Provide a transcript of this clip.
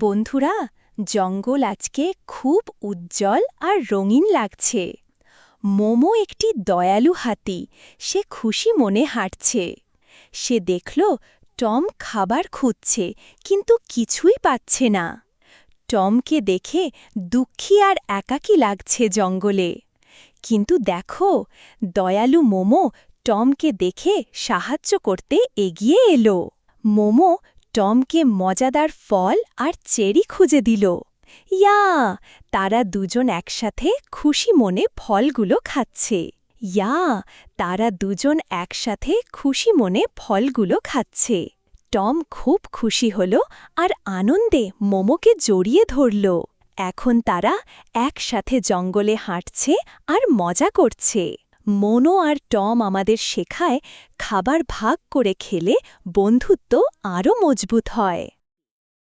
বন্ধুরা, জঙ্গল আজকে খুব উজ্জ্বল আর রঙিন লাগছে। মোমো একটি দয়ালু হাতি, সে খুশি মনে হাঁটছে। সে দেখল টম খাবার খুঁজছে, কিন্তু কিছুই পাচ্ছে না। টমকে দেখে দুঃখী আর একাকী লাগছে জঙ্গলে। কিন্তু দেখো, দয়ালু মোমো টমকে দেখে সাহায্য করতে এগিয়ে এলো। মোমো টমকে মজাদার ফল আর চেরি খুঁজে দিল। ইয়া, তারা দুজন একসাথে খুশি মনে ফলগুলো খাচ্ছে। ইয়া, তারা দুজন একসাথে খুশি মনে ফলগুলো খাচ্ছে। টম খুব খুশি হল আর আনন্দে মোমোকে জড়িয়ে ধরল। এখন তারা একসাথে জঙ্গলে হাঁটছে আর মজা করছে। মোনো আর টম আমাদের শেখায়, খাবার ভাগ করে খেলে বন্ধুত্ব আরও মজবুত হয়।